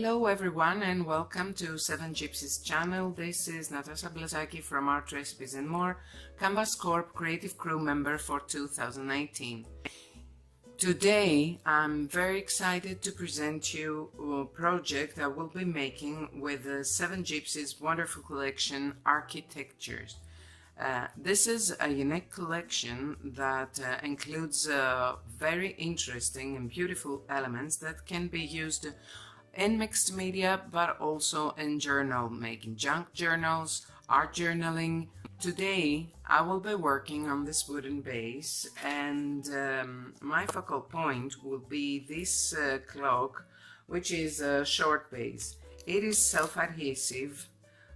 Hello everyone and welcome to 7gypsies channel. This is Natassa Blazaki from Art Recipes and More, Canvas Corp creative crew member for 2019. Today I'm very excited to present you a project I will be making with the 7gypsies wonderful collection Architextures. This is a unique collection that includes very interesting and beautiful elements that can be used in mixed media, but also in journal making, junk journals, art journaling. Today I will be working on this wooden base, and my focal point will be this clock, which is a short base. It is self-adhesive,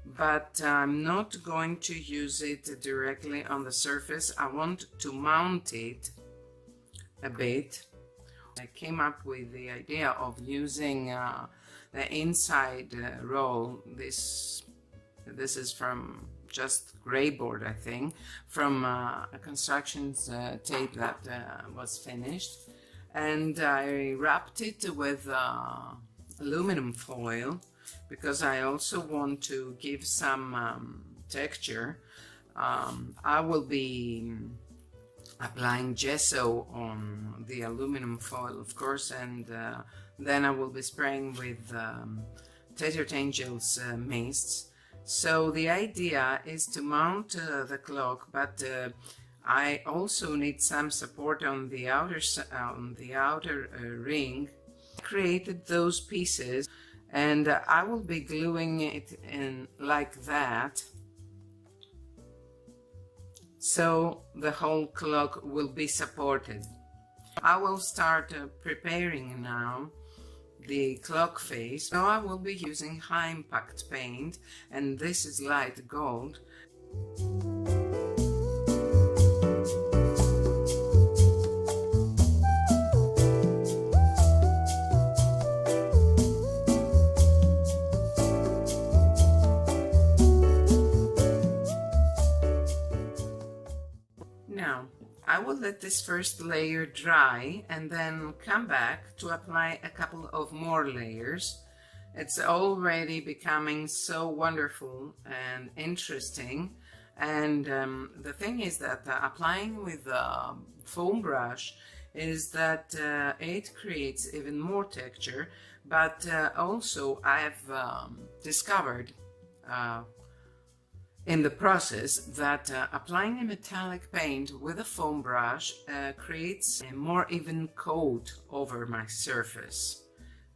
but I'm not going to use it directly on the surface. I want to mount it a bit. I came up with the idea of using the inside roll. This is from just gray board, I think, from a construction tape that was finished, and I wrapped it with aluminum foil because I also want to give some texture. I will be applying gesso on the aluminum foil, of course, and then I will be spraying with Tattered Angels mists. So the idea is to mount the clock, but I also need some support on the outer ring. I created those pieces, and I will be gluing it in like that. So the whole clock will be supported. I will start preparing now the clock face. So I will be using high impact paint, and this is light gold. Now, I will let this first layer dry and then come back to apply a couple of more layers. It's already becoming so wonderful and interesting, and the thing is that applying with a foam brush is that it creates even more texture, but also I've discovered in the process that applying a metallic paint with a foam brush creates a more even coat over my surface.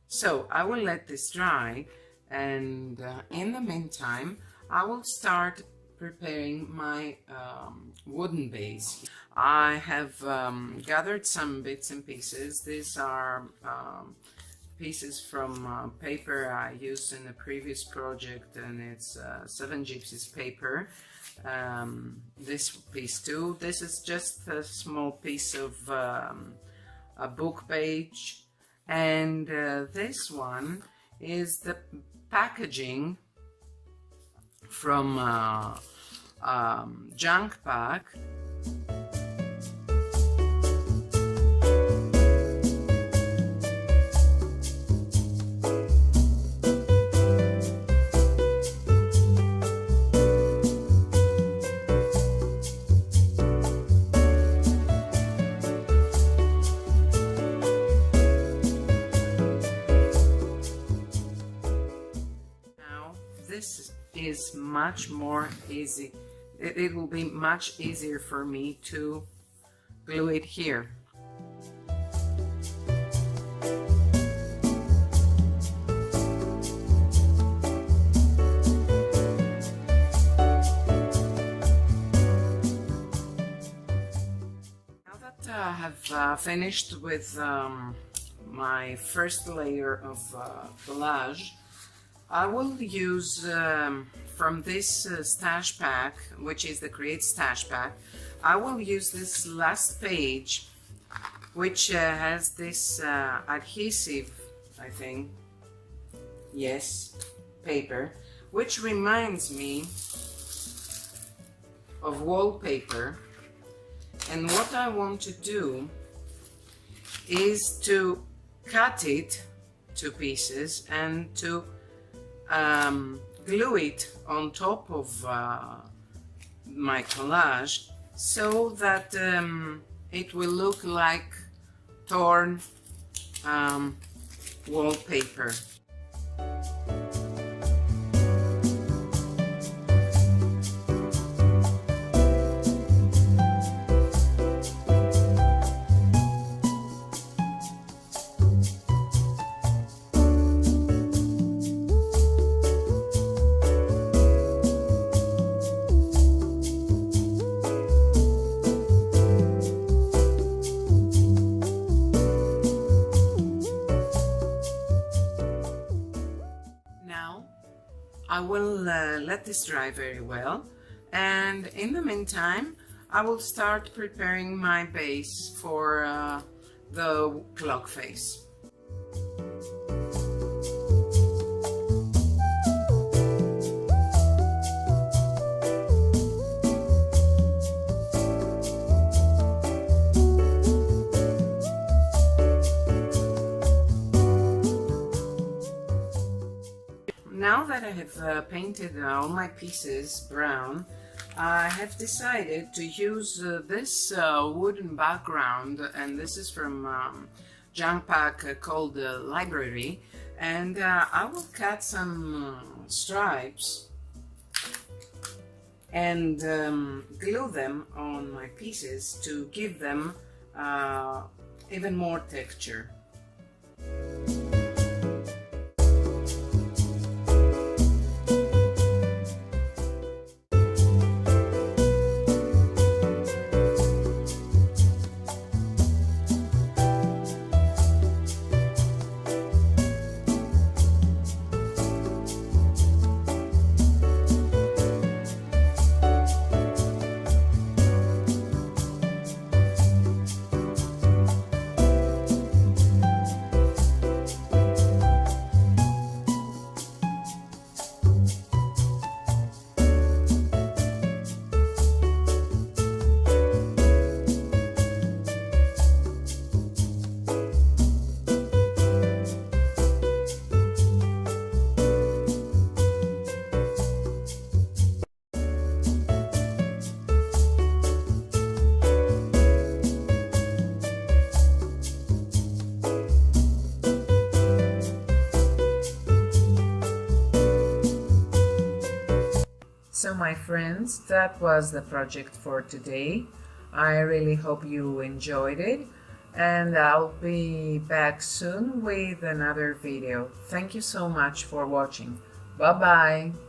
So I will let this dry, and in the meantime I will start preparing my wooden base. I have gathered some bits and pieces. These are pieces from paper I used in the previous project, and it's 7gypsies paper. This piece too. This is just a small piece of a book page, and this one is the packaging from Junque pack. This is much more easy. It will be much easier for me to glue it here. Now that I have finished with my first layer of collage, I will use from this stash pack, which is the Create Stash pack, I will use this last page, which has this adhesive, I think, yes, paper, which reminds me of wallpaper. And what I want to do is to cut it two pieces and to glue it on top of my collage so that it will look like torn wallpaper. I will let this dry very well, and in the meantime I will start preparing my base for the clock face. Now that I have painted all my pieces brown, I have decided to use this wooden background, and this is from Junque called Library, and I will cut some stripes and glue them on my pieces to give them even more texture. So my friends, that was the project for today. I really hope you enjoyed it, and I'll be back soon with another video. Thank you so much for watching. Bye bye.